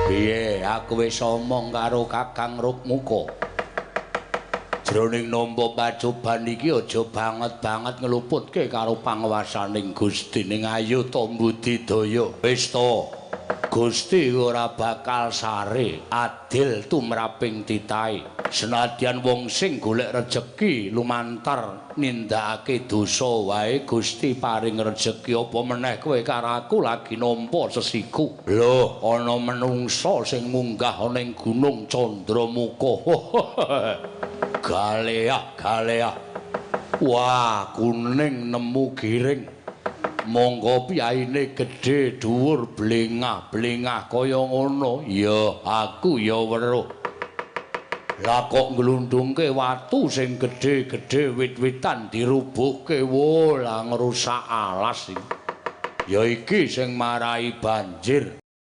Piye aku wis omong karo Kakang Rukmuka. Jroning nampa pacoban iki aja banget-banget ngluputke karo panguwasaning Gusti ning ayo to mbudidaya. Wis to. Gusti ora bakal sare adil tumraping titahe. Senadyan wong sing golek rejeki lumantar nindakake dosa wae Gusti paring rejeki apa meneh kowe karo aku lagi nampa sesiku. Lho, ana menungsa sing munggah ning Gunung Candramuka. Galea. Wah, kuning nemu giring. Monggo piyaine gedhe dhuwur blengah-blengah kaya ngono. Ya, aku ya weruh. Lah kok nglundhungke watu sing gedhe-gedhe wit-witan dirubuhke, wo lah ngrusak alas iki. Ya iki sing marai banjir.